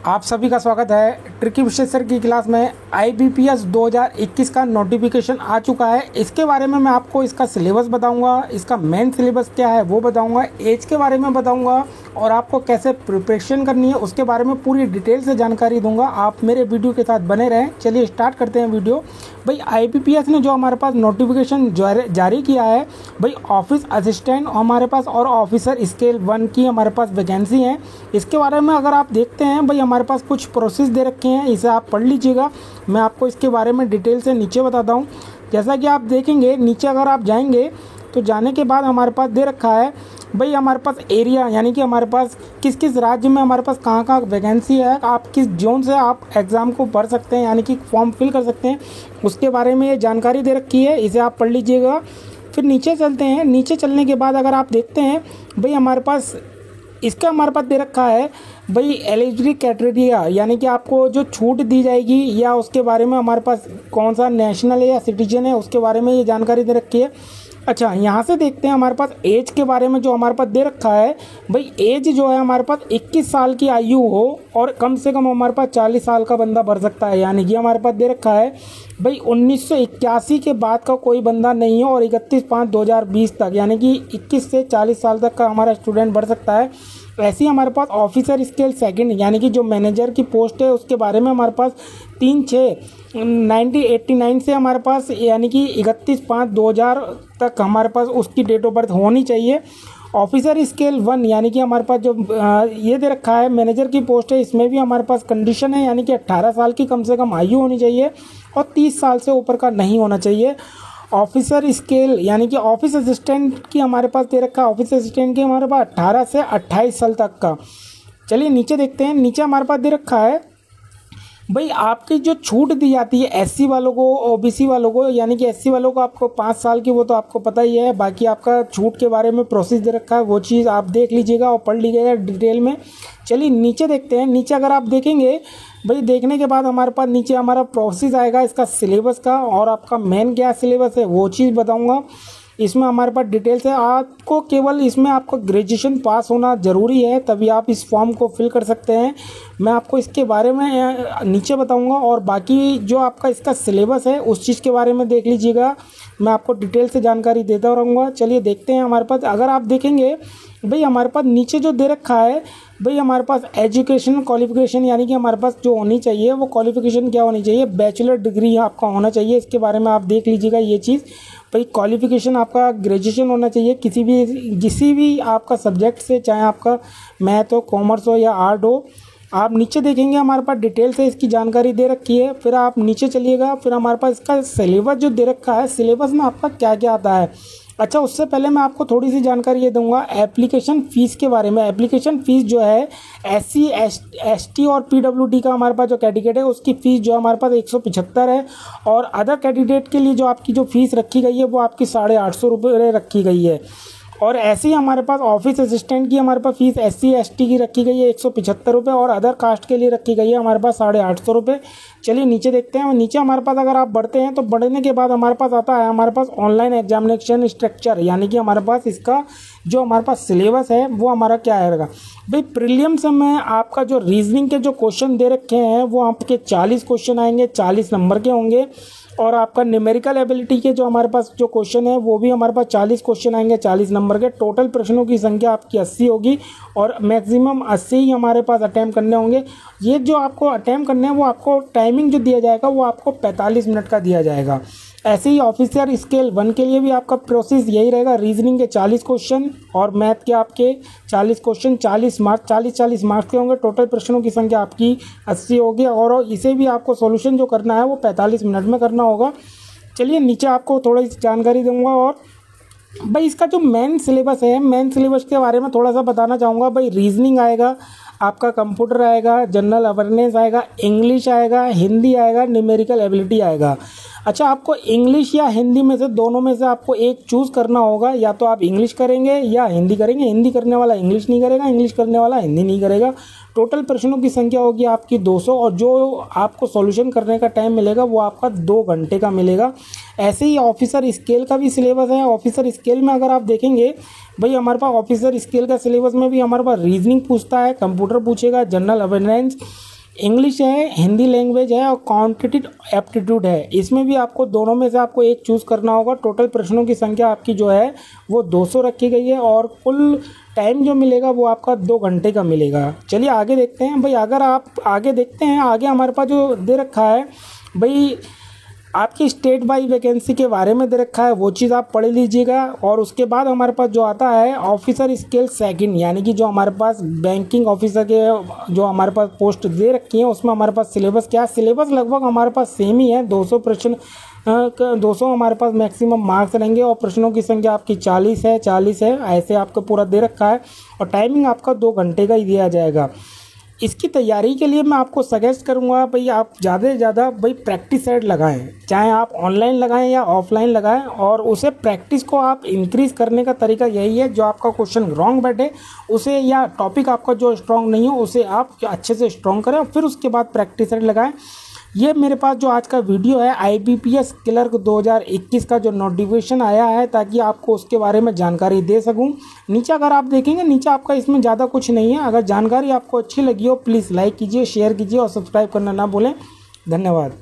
आप सभी का स्वागत है ट्रिकी विशेषज्ञ की क्लास में। IBPS 2021 का नोटिफिकेशन आ चुका है। इसके बारे में मैं आपको इसका सिलेबस बताऊंगा, इसका मेन सिलेबस क्या है वो बताऊंगा, एज के बारे में बताऊंगा और आपको कैसे प्रिपरेशन करनी है उसके बारे में पूरी डिटेल से जानकारी दूंगा। आप मेरे वीडियो के साथ बने रहें। चलिए स्टार्ट करते हैं वीडियो। भाई IBPS ने जो हमारे पास नोटिफिकेशन जारी किया है, भाई ऑफिस असिस्टेंट हमारे पास और ऑफिसर स्केल 1 की हमारे पास वैकेंसी है। इसके बारे में अगर आप देखते हैं, भाई हमारे पास कुछ प्रोसेस दे रखे हैं, इसे आप पढ़ लीजिएगा। मैं आपको इसके बारे में डिटेल से नीचे बताता हूँ। जैसा कि आप देखेंगे नीचे अगर आप जाएंगे तो जाने के बाद हमारे पास दे रखा है भाई हमारे पास एरिया, यानी कि हमारे पास किस किस राज्य में हमारे पास कहाँ कहाँ वैकेंसी है, आप किस जोन से आप एग्ज़ाम को भर सकते हैं, यानी कि फॉर्म फिल कर सकते हैं, उसके बारे में ये जानकारी दे रखी है। इसे आप पढ़ लीजिएगा। फिर नीचे चलते हैं। नीचे चलने के बाद अगर आप देखते हैं, भाई हमारे पास दे रखा है भाई एलिजिबिलिटी क्राइटेरिया, यानी कि आपको जो छूट दी जाएगी या उसके बारे में हमारे पास कौन सा नेशनल है या सिटीजन है उसके बारे में ये जानकारी दे रखी है। अच्छा, यहाँ से देखते हैं हमारे पास एज के बारे में जो हमारे पास दे रखा है। भाई एज जो है हमारे पास 21 साल की आयु हो और कम से कम हमारे पास 40 साल का बंदा भर सकता है, यानी कि हमारे पास दे रखा है भाई 1981 के बाद का कोई बंदा नहीं है और 31/5/2020 तक, यानी कि 21 से 40 साल तक का हमारा स्टूडेंट भर सकता है। ऐसे ही हमारे पास ऑफिसर स्केल सेकंड, यानी कि जो मैनेजर की पोस्ट है उसके बारे में हमारे पास 3/6/1989 से हमारे पास, यानी कि 31/5/2000 तक हमारे पास उसकी डेट ऑफ बर्थ होनी चाहिए। ऑफिसर स्केल 1, यानी कि हमारे पास जो ये दे रखा है मैनेजर की पोस्ट है, इसमें भी हमारे पास कंडीशन है, यानी कि 18 साल की कम से कम आयु होनी चाहिए और 30 साल से ऊपर का नहीं होना चाहिए। ऑफिसर स्केल, यानी कि ऑफिस असिस्टेंट की हमारे पास दे रखा है, ऑफिस असिस्टेंट की हमारे पास 18 से 28 साल तक का। चलिए नीचे देखते हैं। नीचे हमारे पास दे रखा है भाई आपकी जो छूट दी जाती है SC वालों को, OBC वालों को, यानी कि SC वालों को आपको 5 साल की, वो तो आपको पता ही है। बाकी आपका छूट के बारे में प्रोसेस दे रखा है, वो चीज़ आप देख लीजिएगा और पढ़ लीजिएगा डिटेल में। चलिए नीचे देखते हैं। नीचे अगर आप देखेंगे, भाई देखने के बाद हमारे पास नीचे हमारा प्रोसेस आएगा इसका सिलेबस का, और आपका मेन क्या सिलेबस है वो चीज़ बताऊँगा। इसमें हमारे पास डिटेल्स है। आपको केवल इसमें आपको ग्रेजुएशन पास होना ज़रूरी है, तभी आप इस फॉर्म को फिल कर सकते हैं। मैं आपको इसके बारे में नीचे बताऊंगा और बाकी जो आपका इसका सिलेबस है उस चीज़ के बारे में देख लीजिएगा। मैं आपको डिटेल से जानकारी देता रहूँगा। चलिए देखते हैं। हमारे पास अगर आप देखेंगे, भाई हमारे पास नीचे जो दे रखा है, भाई हमारे पास एजुकेशन क्वालिफिकेशन, यानी कि हमारे पास जो होनी चाहिए वो क्वालिफिकेशन क्या होनी चाहिए, बैचलर डिग्री आपका होना चाहिए। इसके बारे में आप देख लीजिएगा ये चीज़। भाई क्वालिफिकेशन आपका ग्रेजुएशन होना चाहिए किसी भी आपका सब्जेक्ट से, चाहे आपका मैथ हो, कॉमर्स हो या आर्ट हो। आप नीचे देखेंगे हमारे पास डिटेल से इसकी जानकारी दे रखी है। फिर आप नीचे चलिएगा, फिर हमारे पास इसका सिलेबस जो दे रखा है, सिलेबस में आपका क्या क्या आता है। अच्छा, उससे पहले मैं आपको थोड़ी सी जानकारी ये दूंगा एप्लीकेशन फ़ीस के बारे में। एप्लीकेशन फ़ीस जो है SC ST और PWD का हमारे पास जो कैंडिडेट है उसकी फ़ीस जो हमारे पास 175 है, और अदर कैंडिडेट के लिए जो आपकी जो फ़ीस रखी गई है वो आपकी 850 रुपये रखी गई है। और ऐसे ही हमारे पास ऑफिस असिस्टेंट की हमारे पास फीस SC ST की रखी गई है 175 रुपये, और अदर कास्ट के लिए रखी गई है हमारे पास 850 रुपये। चलिए नीचे देखते हैं। नीचे हमारे पास अगर आप बढ़ते हैं तो बढ़ने के बाद हमारे पास आता है हमारे पास ऑनलाइन एग्जामिनेशन स्ट्रक्चर, यानी कि हमारे पास इसका जो हमारे पास सिलेबस है वो हमारा क्या आएगा। भाई प्रीलिम्स में आपका जो रीजनिंग के जो क्वेश्चन दे रखे हैं वो आपके 40 क्वेश्चन आएंगे, 40 नंबर के होंगे, और आपका न्यूमेरिकल एबिलिटी के जो हमारे पास जो क्वेश्चन है वो भी हमारे पास 40 क्वेश्चन आएंगे, 40 नंबर के। टोटल प्रश्नों की संख्या आपकी 80 होगी और मैक्सिमम 80 ही हमारे पास अटैम्प्ट करने होंगे। ये जो आपको अटैम्प्ट करने हैं वो आपको टाइमिंग जो दिया जाएगा वो आपको 45 मिनट का दिया जाएगा। ऐसे ही ऑफिसर स्केल 1 के लिए भी आपका प्रोसेस यही रहेगा। रीजनिंग के 40 क्वेश्चन और मैथ के आपके 40 क्वेश्चन, 40 मार्क्स, 40 मार्क्स के होंगे। टोटल प्रश्नों की संख्या आपकी 80 होगी, और इसे भी आपको सॉल्यूशन जो करना है वो 45 मिनट में करना होगा। चलिए नीचे आपको थोड़ी सी जानकारी दूंगा। और भाई इसका जो मेन सिलेबस है, मेन सिलेबस के बारे में थोड़ा सा बताना चाहूँगा। भाई रीजनिंग आएगा, आपका कंप्यूटर आएगा, जनरल अवेयरनेस आएगा, इंग्लिश आएगा, हिंदी आएगा, न्यूमेरिकल एबिलिटी आएगा। अच्छा, आपको इंग्लिश या हिंदी में से दोनों में से आपको एक चूज़ करना होगा, या तो आप इंग्लिश करेंगे या हिंदी करेंगे। हिंदी करने वाला इंग्लिश नहीं करेगा, इंग्लिश करने वाला हिंदी नहीं करेगा। टोटल प्रश्नों की संख्या होगी आपकी 200, और जो आपको सॉल्यूशन करने का टाइम मिलेगा वो आपका 2 घंटे का मिलेगा। ऐसे ही ऑफिसर स्केल का भी सिलेबस है। ऑफिसर स्केल में अगर आप देखेंगे, भाई हमारे पास ऑफिसर स्केल का सिलेबस में भी हमारे पास रीजनिंग पूछता है, कंप्यूटर पूछेगा, जनरल अवेयरनेस, इंग्लिश है, हिंदी लैंग्वेज है और क्वांटिटेटिव एप्टीट्यूड है। इसमें भी आपको दोनों में से आपको एक चूज़ करना होगा। टोटल प्रश्नों की संख्या आपकी जो है वो 200 रखी गई है और कुल टाइम जो मिलेगा वो आपका 2 घंटे का मिलेगा। चलिए आगे देखते हैं भाई। अगर आप आगे देखते हैं, आगे हमारे पास जो दे रखा है भाई, आपकी स्टेट बाई वैकेंसी के बारे में दे रखा है, वो चीज़ आप पढ़ लीजिएगा। और उसके बाद हमारे पास जो आता है ऑफिसर स्केल सेकंड, यानी कि जो हमारे पास बैंकिंग ऑफिसर के जो हमारे पास पोस्ट दे रखी है उसमें हमारे पास सिलेबस क्या है। सिलेबस लगभग हमारे पास सेम ही है। 200 प्रश्न 200 हमारे पास मैक्सिमम मार्क्स रहेंगे और प्रश्नों की संख्या आपकी 40 है, ऐसे आपको पूरा दे रखा है। और टाइमिंग आपका 2 घंटे का ही दिया जाएगा। इसकी तैयारी के लिए मैं आपको सजेस्ट करूंगा भाई, आप ज़्यादा से ज़्यादा भाई प्रैक्टिस सेट लगाएं, चाहे आप ऑनलाइन लगाएं या ऑफलाइन लगाएं। और उसे प्रैक्टिस को आप इंक्रीज़ करने का तरीका यही है, जो आपका क्वेश्चन रॉन्ग बैठे उसे, या टॉपिक आपका जो स्ट्रॉन्ग नहीं हो उसे आप अच्छे से स्ट्रॉन्ग करें, फिर उसके बाद प्रैक्टिस सेट लगाएं। ये मेरे पास जो आज का वीडियो है IBPS क्लर्क 2021 का जो नोटिफिकेशन आया है, ताकि आपको उसके बारे में जानकारी दे सकूं। नीचे अगर आप देखेंगे, नीचे आपका इसमें ज़्यादा कुछ नहीं है। अगर जानकारी आपको अच्छी लगी हो प्लीज़ लाइक कीजिए, शेयर कीजिए और सब्सक्राइब करना ना भूलें। धन्यवाद।